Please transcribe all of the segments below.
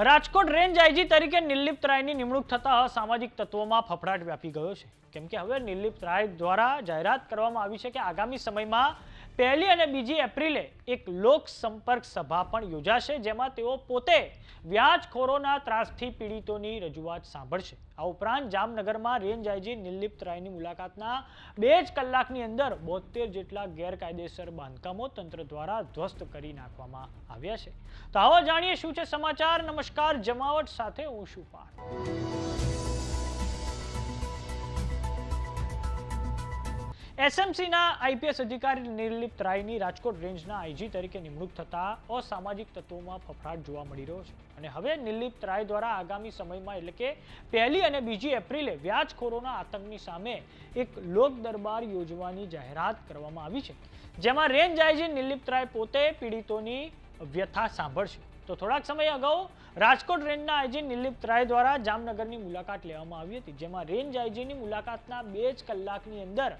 Rajkot range IG તરીકે નિર્લિપ્ત રાયની નિમણૂક થતા અસામાજિક તત્વોમાં ફફડાટ વ્યાપી ગયો છે, કેમ કે હવે નિર્લિપ્ત રાય દ્વારા જાહેરાત કરવામાં આવી છે કે આગામી સમયમાં 1 અને 2 એપ્રિલે એક લોક સંપર્ક સભા પણ યોજાશે, જેમાં તેઓ પોતે વ્યાજખોરોના ત્રાસથી પીડિતોની રજૂઆત સાંભળશે। આ ઉપરાંત જામનગરમાં રેન્જ આઈજી નિર્લિપ્ત રાયની મુલાકાતના 2 જ કલાકની અંદર 72 જેટલા ગેરકાયદેસર બાંધકામો તંત્ર દ્વારા ધ્વસ્ત કરી નાખવામાં આવ્યા છે। તો આવો જાણીએ શું છે સમાચાર। નમસ્કાર, જમાવટ સાથે હું છું પાર્થ। એસએમસીના આઈપીએસ અધિકારી નિર્લિપ્ત રાયની રાજકોટ રેન્જના આઈજી તરીકે નિમણૂક થતા અસામાજિક તત્વોમાં ફફડાટ જોવા મળી રહ્યો છે અને હવે નિર્લિપ્ત રાય દ્વારા આગામી સમયમાં એટલે કે 1 અને 2 એપ્રિલે વ્યાજખોરોના આતંકની સામે એક લોક દરબાર યોજવાની જાહેરાત કરવામાં આવી છે, જેમાં રેન્જ આઈજી નિર્લિપ્ત રાય પોતે પીડિતોની વ્યથા સાંભળશે। તો થોડાક સમય અગાઉ રાજકોટ રેન્જના આઈજી નિર્લિપ્ત રાય દ્વારા જામનગરની મુલાકાત લેવામાં આવી હતી, જેમાં રેન્જ આઈજીની મુલાકાતના 2 જ કલાકની અંદર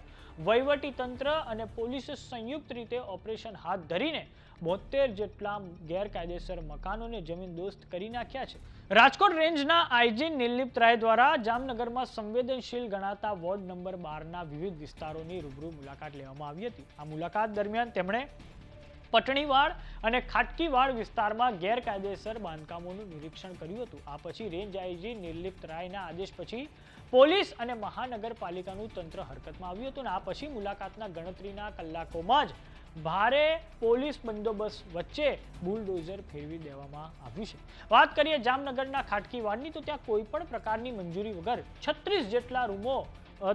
વહીવટી તંત્ર અને પોલીસે સંયુક્ત રીતે ઓપરેશન હાથ ધરીને 72 જેટલા ગેરકાયદેસર મકાનોને જમીનદોસ્ત કરી નાખ્યા છે। રાજકોટ રેન્જના આઈજી નિર્લિપ્ત રાય દ્વારા જામનગરમાં સંવેદનશીલ ગણાતા વોર્ડ નંબર 12ના વિવિધ વિસ્તારોની રૂબરૂ મુલાકાત લેવામાં આવી હતી। આ મુલાકાત દરમિયાન તેમણે પટણીવાડ અને ખાટકીવાડ વિસ્તારમાં ગેરકાયદેસર બાંધકામોનું નિરીક્ષણ કર્યું હતું। આ પછી રેન્જ આઈજી નિર્લિપ્ત રાયના આદેશ પછી પોલીસ અને મહાનગરપાલિકાનું તંત્ર હરકતમાં આવ્યું હતું અને આ પછી મુલાકાતના ગણતરીના કલાકોમાં જ ભારે પોલીસ બંદોબસ્ત વચ્ચે બુલડોઝર ફેરવી દેવામાં આવ્યું છે। વાત કરીએ જામનગરના ખાટકીવાડની, તો ત્યાં કોઈ પણ પ્રકારની મંજૂરી વગર 36 જેટલા રૂમો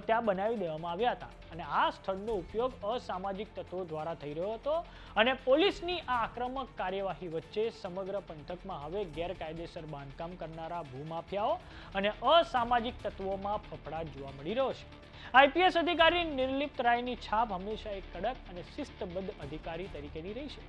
ત્યાં બનાવી દેવામાં આવ્યા હતા અને આ સ્થળનો ઉપયોગ અસામાજિક તત્વો દ્વારા થઈ રહ્યો હતો અને પોલીસની આ આક્રમક કાર્યવાહી વચ્ચે સમગ્ર પંથકમાં હવે ગેરકાયદેસર બાંધકામ કરનારા ભૂમાફિયાઓ અને અસામાજિક તત્વોમાં ફફડાટ જોવા મળી રહ્યો છે। આઈપીએસ અધિકારી નિર્લિપ્ત રાયની છાપ હંમેશા એક કડક અને શિસ્તબદ્ધ અધિકારી તરીકેની રહી છે।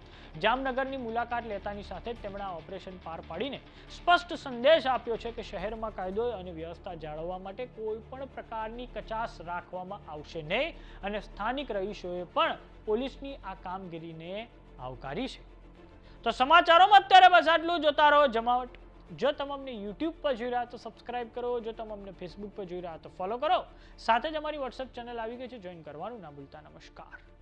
જામનગરની મુલાકાત લેતાની સાથે જ તેમણે આ ઓપરેશન પાર પાડીને સ્પષ્ટ સંદેશ આપ્યો છે કે શહેરમાં કાયદો અને વ્યવસ્થા જાળવવા માટે કોઈ પણ પ્રકારની કચાશ રાખવામાં આવશે નહીં અને સ્થાનિક રહીશોએ પણ પોલીસની આ કામગીરીને આવકારી છે। તો સમાચારોમાં અત્યારે બસ આટલું। જોતા રહો જમાવટ। જો તમે અમને YouTube પર જોઈ રહ્યા તો સબસ્ક્રાઇબ કરો, જો તમે અમને Facebook પર જોઈ રહ્યા તો ફોલો કરો, સાથે જ અમારી WhatsApp ચેનલ આવી ગઈ છે, જોઈન કરવાનું ના ભૂલતા। નમસ્કાર।